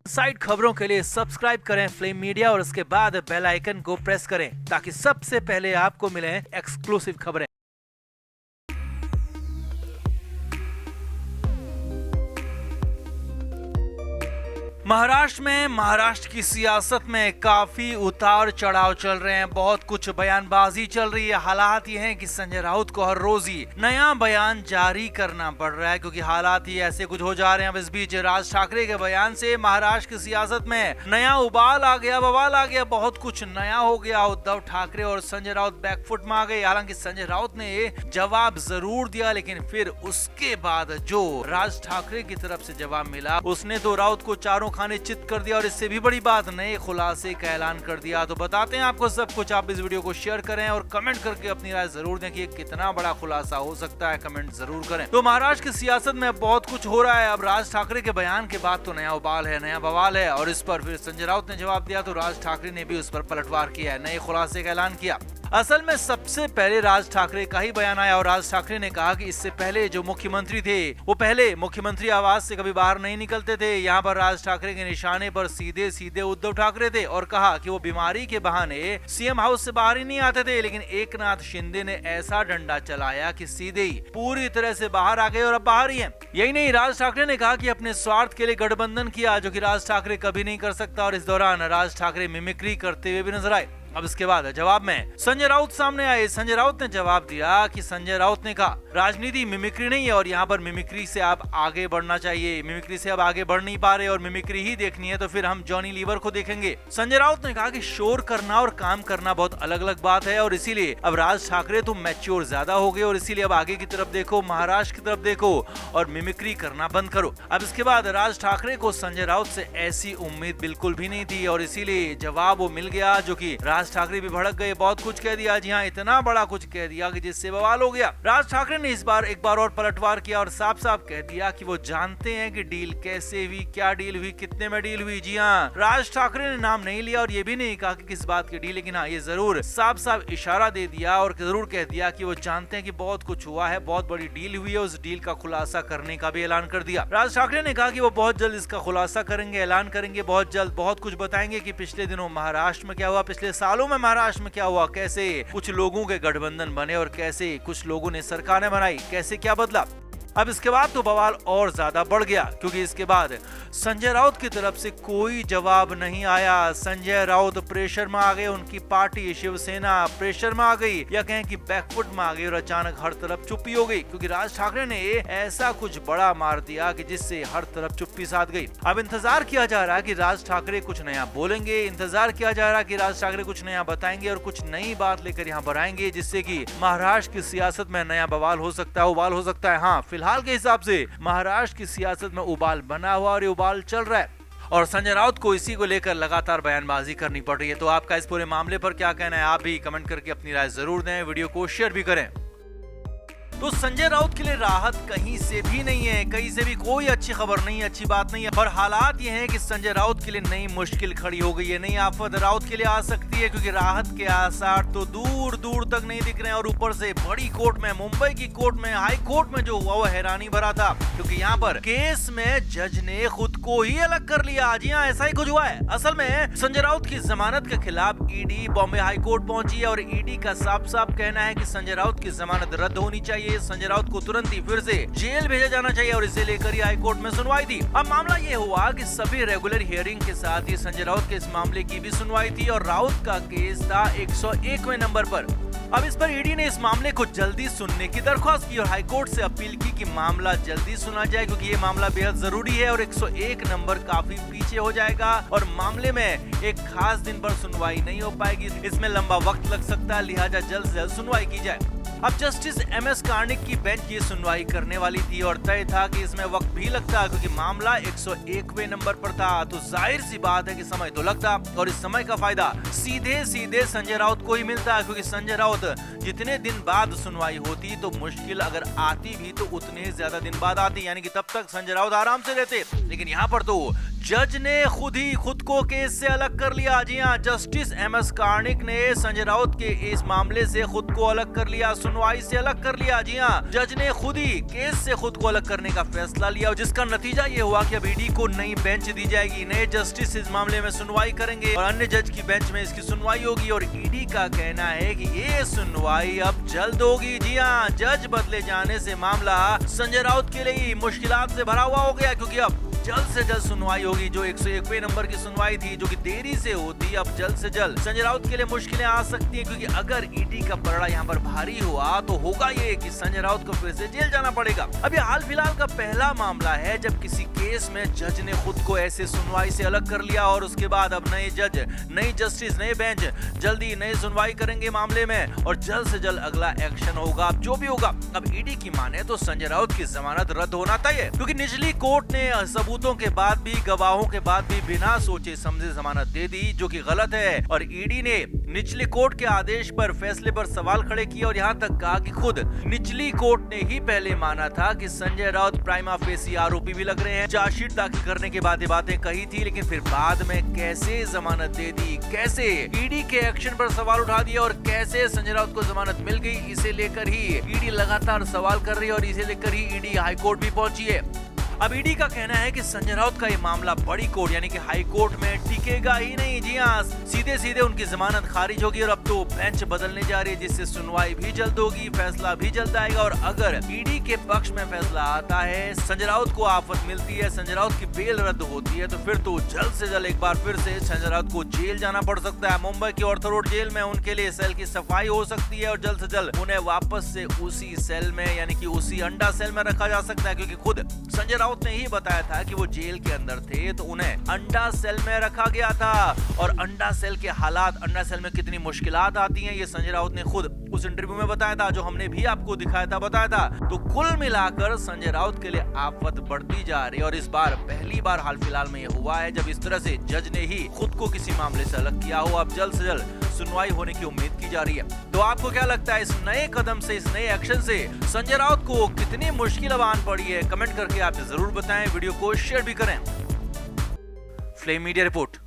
Side खबरों के लिए सब्सक्राइब करें फ्लेम मीडिया और उसके बाद बेल आइकन को प्रेस करें ताकि सबसे पहले आपको मिले एक्सक्लूसिव खबरें। महाराष्ट्र की सियासत में काफी उतार चढ़ाव चल रहे हैं, बहुत कुछ बयानबाजी चल रही है। हालात ये हैं कि संजय राउत को हर रोज ही नया बयान जारी करना पड़ रहा है क्योंकि हालात ही ऐसे कुछ हो जा रहे हैं। अब इस बीच राज ठाकरे के बयान से महाराष्ट्र की सियासत में नया उबाल आ गया, बवाल आ गया, बहुत कुछ नया हो गया। उद्धव ठाकरे और संजय राउत बैकफुट में आ गए। हालांकि संजय राउत ने जवाब जरूर दिया, लेकिन फिर उसके बाद जो राज ठाकरे की तरफ से जवाब मिला उसने तो राउत को चारों खाने चित कर दिया और इससे भी बड़ी बात नए खुलासे का ऐलान कर दिया। तो बताते हैं आपको सब कुछ। आप इस वीडियो को शेयर करें और कमेंट करके अपनी राय जरूर दें कि ये कितना बड़ा खुलासा हो सकता है, कमेंट जरूर करें। तो महाराष्ट्र की सियासत में बहुत कुछ हो रहा है। अब राज ठाकरे के बयान के बाद तो नया उबाल है, नया बवाल है और इस पर फिर संजय राउत ने जवाब दिया तो राज ठाकरे ने भी उस पर पलटवार किया है, नए खुलासे का ऐलान किया। असल में सबसे पहले राज ठाकरे का ही बयान आया और राज ठाकरे ने कहा कि इससे पहले जो मुख्यमंत्री थे वो पहले मुख्यमंत्री आवास से कभी बाहर नहीं निकलते थे। यहाँ पर राज ठाकरे के निशाने पर सीधे सीधे उद्धव ठाकरे थे और कहा कि वो बीमारी के बहाने सीएम हाउस से बाहर ही नहीं आते थे, लेकिन एकनाथ शिंदे ने ऐसा डंडा चलाया कि सीधे ही पूरी तरह से बाहर आ गए और अब बाहर ही है। यही नहीं, राज ठाकरे ने कहा कि अपने स्वार्थ के लिए गठबंधन किया जो कि राज ठाकरे कभी नहीं कर सकता और इस दौरान राज ठाकरे मिमिक्री करते हुए भी नजर आए। अब इसके बाद जवाब में संजय राउत सामने आए। संजय राउत ने जवाब दिया कि संजय राउत ने कहा राजनीति मिमिक्री नहीं है और यहाँ पर मिमिक्री से आप आगे बढ़ना चाहिए, मिमिक्री से अब आगे बढ़ नहीं पा रहे और मिमिक्री ही देखनी है तो फिर हम जॉनी लीवर को देखेंगे। संजय राउत ने कहा कि शोर करना और काम करना बहुत अलग अलग बात है और इसीलिए अब राज ठाकरे तो मैच्योर ज्यादा हो गए और इसीलिए अब आगे की तरफ देखो, महाराष्ट्र की तरफ देखो और मिमिक्री करना बंद करो। अब इसके बाद राज ठाकरे को संजय राउत से ऐसी उम्मीद बिल्कुल भी नहीं थी और इसीलिए जवाब वो मिल गया जो कि राज ठाकरे भी भड़क गए, बहुत कुछ कह दिया। जी हाँ, इतना बड़ा कुछ कह दिया कि जिससे बवाल हो गया। राज ठाकरे ने इस बार एक बार और पलटवार किया और साफ साफ कह दिया कि वो जानते हैं कि डील कैसे हुई, क्या डील हुई, कितने में डील हुई। जी हाँ, राज ठाकरे ने नाम नहीं लिया और ये भी नहीं कहा कि किस बात की डील, लेकिन हाँ ये जरूर साफ साफ इशारा दे दिया और जरूर कह दिया कि वो जानते हैं कि बहुत कुछ हुआ है, बहुत बड़ी डील हुई है। उस डील का खुलासा करने का भी ऐलान कर दिया। राज ठाकरे ने कहा कि वो बहुत जल्द इसका खुलासा करेंगे, ऐलान करेंगे, बहुत जल्द बहुत कुछ बताएंगे कि पिछले दिनों महाराष्ट्र में क्या हुआ, पिछले सालों में महाराष्ट्र में क्या हुआ, कैसे कुछ लोगों के गठबंधन बने और कैसे कुछ लोगों ने सरकारें बनाई, कैसे क्या बदला। अब इसके बाद तो बवाल और ज्यादा बढ़ गया क्योंकि इसके बाद संजय राउत की तरफ से कोई जवाब नहीं आया। संजय राउत प्रेशर में आ गए, उनकी पार्टी शिवसेना प्रेशर में आ गई या कहें कि बैकफुट में आ गई और अचानक हर तरफ चुप्पी हो गई क्योंकि राज ठाकरे ने ऐसा कुछ बड़ा मार दिया कि जिससे हर तरफ चुप्पी साध गई। अब इंतजार किया जा रहा है कि राज ठाकरे कुछ नया बोलेंगे, इंतजार किया जा रहा है कि राज ठाकरे कुछ नया बताएंगे और कुछ नई बात लेकर यहाँ पर आएंगे जिससे कि महाराष्ट्र की सियासत में नया बवाल हो सकता है, उबाल हो सकता है। हाँ, फिलहाल के हिसाब से महाराष्ट्र की सियासत में उबाल बना हुआ और ये उबाल चल रहा है और संजय राउत को इसी को लेकर लगातार बयानबाजी करनी पड़ रही है। तो आपका इस पूरे मामले पर क्या कहना है, आप भी कमेंट करके अपनी राय जरूर दें, वीडियो को शेयर भी करें। तो संजय राउत के लिए राहत कहीं से भी नहीं है, कहीं से भी कोई अच्छी खबर नहीं, अच्छी बात नहीं है। और हालात ये हैं कि संजय राउत के लिए नई मुश्किल खड़ी हो गई है, नई आफत राउत के लिए आ सकती है क्योंकि राहत के आसार तो दूर दूर तक नहीं दिख रहे हैं और ऊपर से बड़ी कोर्ट में, मुंबई की कोर्ट में, हाई कोर्ट में जो हुआ वो हैरानी भरा था क्योंकि यहाँ पर केस में जज ने खुद को ही अलग कर लिया। जी हाँ, ऐसा ही कुछ हुआ है। असल में संजय राउत की जमानत के खिलाफ ईडी बॉम्बे हाई कोर्ट पहुंची है और ईडी का साफ साफ कहना है कि संजय राउत की जमानत रद्द होनी चाहिए, संजय राउत को तुरंत ही फिर से जेल भेजा जाना चाहिए और इसे लेकर ही हाई कोर्ट में सुनवाई थी। अब मामला ये हुआ कि सभी रेगुलर हियरिंग के साथ ही संजय राउत के इस मामले की भी सुनवाई थी और राउत का केस था 101वें नंबर पर। अब इस पर ईडी ने इस मामले को जल्दी सुनने की दरख्वास्त की और हाईकोर्ट से अपील की कि मामला जल्दी सुना जाए क्योंकि ये मामला बेहद जरूरी है और 101 नंबर काफी पीछे हो जाएगा और मामले में एक खास दिन पर सुनवाई नहीं हो पाएगी, इसमें लंबा वक्त लग सकता है, लिहाजा जल्द से जल्द सुनवाई की जाए। अब जस्टिस एमएस कार्निक की बेंच ये सुनवाई करने वाली थी और तय था कि इसमें वक्त भी लगता क्योंकि मामला 101वें नंबर पर था, तो जाहिर सी बात है कि समय तो लगता और इस समय का फायदा सीधे सीधे संजय राउत को ही मिलता क्योंकि संजय राउत जितने दिन बाद सुनवाई होती तो मुश्किल अगर आती भी तो उतने ज्यादा दिन बाद आती, यानी कि तब तक संजय राउत आराम से रहते, लेकिन यहाँ पर तो जज ने खुद ही खुद को केस से अलग कर लिया। जी हां, जस्टिस एमएस कार्णिक ने संजय राउत के इस मामले से खुद को अलग कर लिया, सुनवाई से अलग कर लिया। जी हां, जज ने खुद ही केस से खुद को अलग करने का फैसला लिया, जिसका नतीजा ये हुआ कि अब ईडी को नई बेंच दी जाएगी। नए जस्टिस इस मामले में सुनवाई करेंगे और अन्य जज की बेंच में इसकी सुनवाई होगी। और ईडी का कहना है कि ये सुनवाई अब जल्द होगी। जी हां, जज बदले जाने से मामला संजय राउत के लिए मुश्किलात से भरा हुआ हो गया, क्योंकि अब जल्द से जल्द सुनवाई होगी। जो 101वें नंबर की सुनवाई थी, जो कि देरी से होती, अब जल्द से जल्द संजय राउत के लिए मुश्किलें आ सकती हैं, क्योंकि अगर ईडी का पलड़ा यहाँ पर भारी हुआ तो होगा ये कि संजय राउत को फिर से जेल जाना पड़ेगा। अब ये हाल फिलहाल का पहला मामला है जब किसी केस में जज ने खुद को ऐसे सुनवाई से अलग कर लिया और उसके बाद अब नए जज, नई जस्टिस, नए बेंच जल्दी नई सुनवाई करेंगे मामले में और जल्द से जल्द अगला एक्शन होगा। अब जो भी होगा, अब ईडी की माने तो संजय राउत की जमानत रद्द होना तय है, क्योंकि निचली कोर्ट ने सबूतों के बाद भी, गवाहों के बाद भी बिना सोचे समझे जमानत दे दी, जो कि गलत है। और ईडी ने निचली कोर्ट के आदेश पर, फैसले पर सवाल खड़े किए और यहाँ तक कहा कि खुद निचली कोर्ट ने ही पहले माना था कि संजय राउत प्राइमा फेसी आरोपी भी लग रहे हैं। चार्जशीट दाखिल करने के बाद ये बातें कही थी, लेकिन फिर बाद में कैसे जमानत दे दी, कैसे ईडी के एक्शन पर सवाल उठा दिए और कैसे संजय राउत को जमानत मिल गई, इसे लेकर ही ईडी लगातार सवाल कर रही है और इसे लेकर ही ईडी हाईकोर्ट भी पहुंची है। अब ईडी का कहना है कि संजय राउत का ये मामला बड़ी कोर्ट यानी कि हाई कोर्ट में टिकेगा ही नहीं। जी हां, सीधे सीधे उनकी जमानत खारिज होगी और अब तो बेंच बदलने जा रही है, जिससे सुनवाई भी जल्द होगी, फैसला भी जल्द आएगा। और अगर ईडी के पक्ष में फैसला आता है, संजय राउत को आफत मिलती है, संजय राउत की बेल रद्द होती है, तो फिर तो जल्द से जल्द एक बार फिर से संजय राउत को जेल जाना पड़ सकता है। मुंबई की ऑर्थो रोड जेल में उनके लिए सेल की सफाई हो सकती है और जल्द से जल्द उन्हें वापस से उसी सेल में यानी कि उसी अंडा सेल में रखा जा सकता है, क्योंकि खुद संजय राउत ने ही बताया था कि वो जेल के अंदर थे तो उन्हें अंडा सेल में रखा गया था। और अंडा सेल के हालात, अंडा सेल में कितनी मुश्किलात आती हैं, ये संजय राउत ने खुद उस इंटरव्यू में बताया था, जो हमने भी आपको दिखाया था, बताया था। तो कुल मिलाकर संजय राउत के लिए आफत बढ़ती जा रही है और इस बार पहली बार हाल फिलहाल में ये हुआ है जब इस तरह से जज ने ही खुद को किसी मामले से अलग किया हो। अब जल्द से जल्द सुनवाई होने की उम्मीद की जा रही है। तो आपको क्या लगता है, इस नए कदम से, इस नए एक्शन से संजय राउत को कितनी मुश्किल अब आन पड़ी है? कमेंट करके आप जरूर बताएं, वीडियो को शेयर भी करें। Flame media report.